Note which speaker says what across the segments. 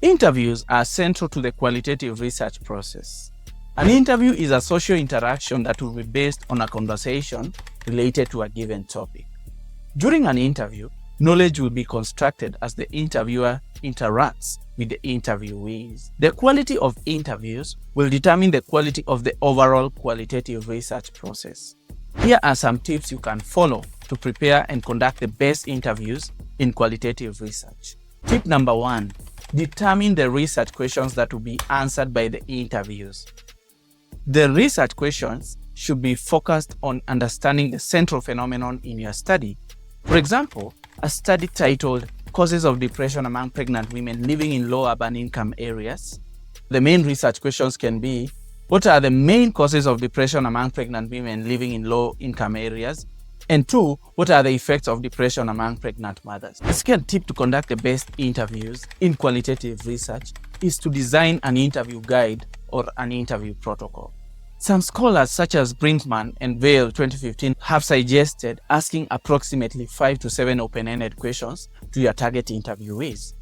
Speaker 1: Interviews are central to the qualitative research process. An interview is a social interaction that will be based on a conversation related to a given topic. During an interview, knowledge will be constructed as the interviewer interacts with the interviewees. The quality of interviews will determine the quality of the overall qualitative research process. Here are some tips you can follow to prepare and conduct the best interviews in qualitative research. Tip number 1. Determine the research questions that will be answered by the interviews. The research questions should be focused on understanding the central phenomenon in your study. For example, a study titled Causes of Depression Among Pregnant Women Living in Low Urban Income Areas. The main research questions can be, what are the main causes of depression among pregnant women living in low income areas? And 2, what are the effects of depression among pregnant mothers? The second tip to conduct the best interviews in qualitative research is to design an interview guide or an interview protocol. Some scholars such as Brinkman and Vail 2015 have suggested asking approximately 5 to 7 open-ended questions to your target interviewees.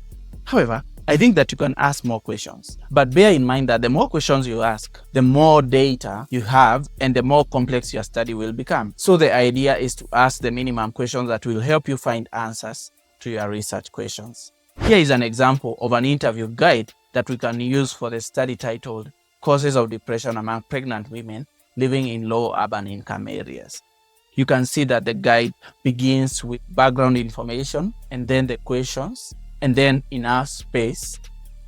Speaker 1: However, I think that you can ask more questions, but bear in mind that the more questions you ask, the more data you have and the more complex your study will become. So the idea is to ask the minimum questions that will help you find answers to your research questions. Here is an example of an interview guide that we can use for the study titled Causes of Depression Among Pregnant Women Living in Low Urban Income Areas. You can see that the guide begins with background information and then the questions, and then enough space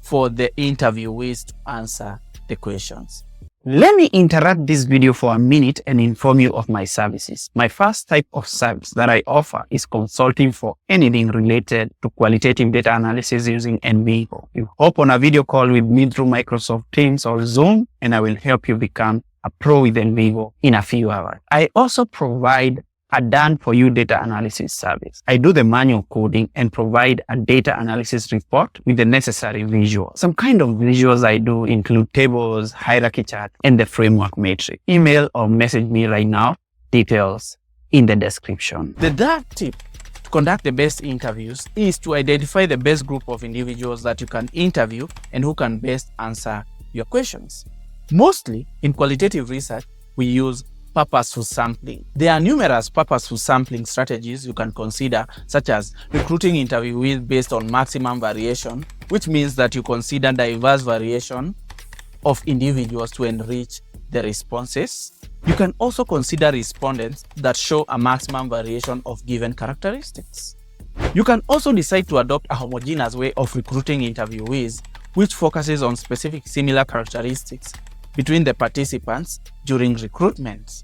Speaker 1: for the interviewees to answer the questions.
Speaker 2: Let me interrupt this video for a minute and inform you of my services. My first type of service that I offer is consulting for anything related to qualitative data analysis using NVivo. You hop on a video call with me through Microsoft Teams or Zoom, and I will help you become a pro with NVivo in a few hours. I also provide a done-for-you data analysis service. I do the manual coding and provide a data analysis report with the necessary visuals. Some kind of visuals I do include tables, hierarchy chart, and the framework matrix. Email or message me right now. Details in the description.
Speaker 1: The third tip to conduct the best interviews is to identify the best group of individuals that you can interview and who can best answer your questions. Mostly in qualitative research, we use purposeful sampling. There are numerous purposeful sampling strategies you can consider, such as recruiting interviewees based on maximum variation, which means that you consider diverse variation of individuals to enrich the responses. You can also consider respondents that show a maximum variation of given characteristics. You can also decide to adopt a homogeneous way of recruiting interviewees, which focuses on specific similar characteristics between the participants during recruitment.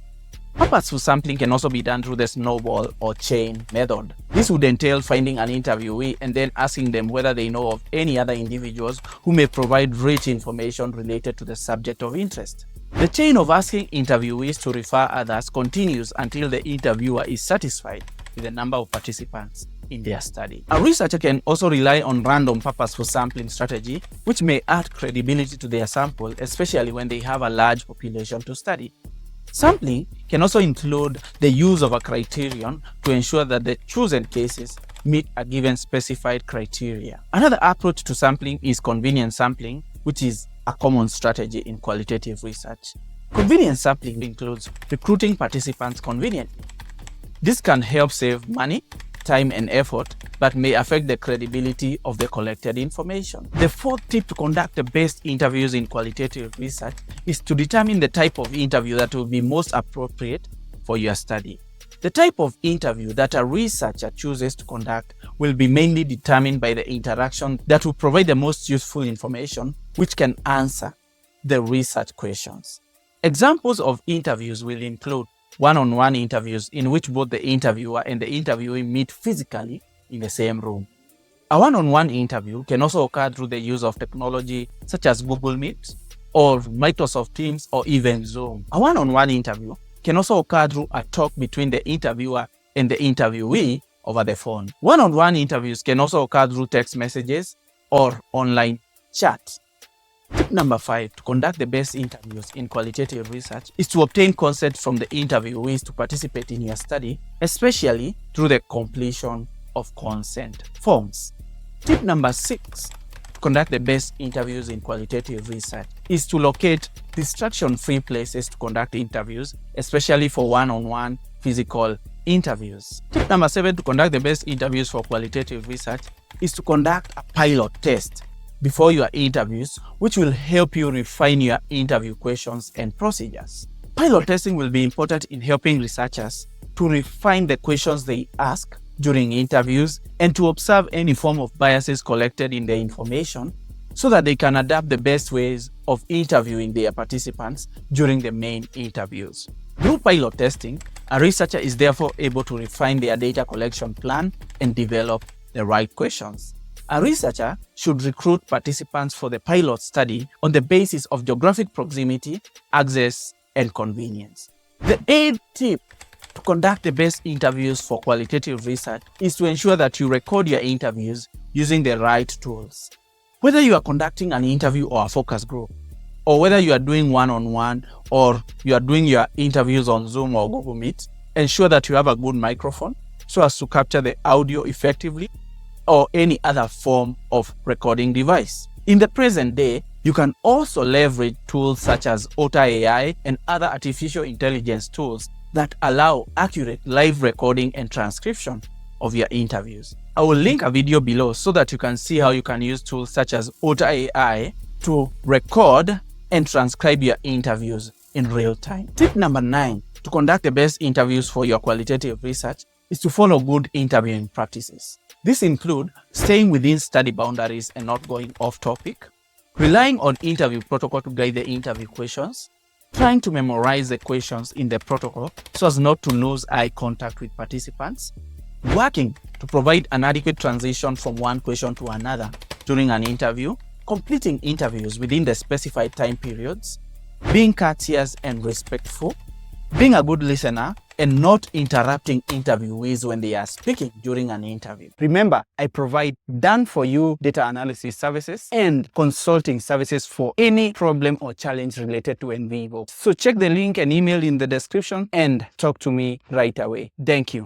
Speaker 1: Purposeful sampling can also be done through the snowball or chain method. This would entail finding an interviewee and then asking them whether they know of any other individuals who may provide rich information related to the subject of interest. The chain of asking interviewees to refer others continues until the interviewer is satisfied with the number of participants in their study. A researcher can also rely on random purposeful sampling strategy, which may add credibility to their sample, especially when they have a large population to study. Sampling can also include the use of a criterion to ensure that the chosen cases meet a given specified criteria. Another approach to sampling is convenience sampling, which is a common strategy in qualitative research. Convenience sampling includes recruiting participants conveniently. This can help save money, time and effort, but may affect the credibility of the collected information. The fourth tip to conduct the best interviews in qualitative research is to determine the type of interview that will be most appropriate for your study. The type of interview that a researcher chooses to conduct will be mainly determined by the interaction that will provide the most useful information, which can answer the research questions. Examples of interviews will include one-on-one interviews in which both the interviewer and the interviewee meet physically in the same room. A one-on-one interview can also occur through the use of technology such as Google Meet or Microsoft Teams or even Zoom. A one-on-one interview can also occur through a talk between the interviewer and the interviewee over the phone. One-on-one interviews can also occur through text messages or online chat. Tip number 5 to conduct the best interviews in qualitative research is to obtain consent from the interviewees to participate in your study, especially through the completion of consent forms. Tip number 6 to conduct the best interviews in qualitative research is to locate distraction-free places to conduct interviews, especially for one-on-one physical interviews. Tip number 7 to conduct the best interviews for qualitative research is to conduct a pilot test before your interviews, which will help you refine your interview questions and procedures. Pilot testing will be important in helping researchers to refine the questions they ask during interviews and to observe any form of biases collected in the information so that they can adapt the best ways of interviewing their participants during the main interviews. Through pilot testing, a researcher is therefore able to refine their data collection plan and develop the right questions. A researcher should recruit participants for the pilot study on the basis of geographic proximity, access, and convenience. The 8th tip to conduct the best interviews for qualitative research is to ensure that you record your interviews using the right tools. Whether you are conducting an interview or a focus group, or whether you are doing one-on-one or you are doing your interviews on Zoom or Google Meet, ensure that you have a good microphone so as to capture the audio effectively, or any other form of recording device. In the present day, you can also leverage tools such as ATLAS.ti and other artificial intelligence tools that allow accurate live recording and transcription of your interviews. I will link a video below so that you can see how you can use tools such as ATLAS.ti to record and transcribe your interviews in real time. Tip number 9 to conduct the best interviews for your qualitative research is to follow good interviewing practices. This includes staying within study boundaries and not going off topic, relying on interview protocol to guide the interview questions, trying to memorize the questions in the protocol so as not to lose eye contact with participants, working to provide an adequate transition from one question to another during an interview, completing interviews within the specified time periods, being courteous and respectful, being a good listener, and not interrupting interviewees when they are speaking during an interview. Remember, I provide done-for-you data analysis services and consulting services for any problem or challenge related to NVivo. So check the link and email in the description and talk to me right away. Thank you.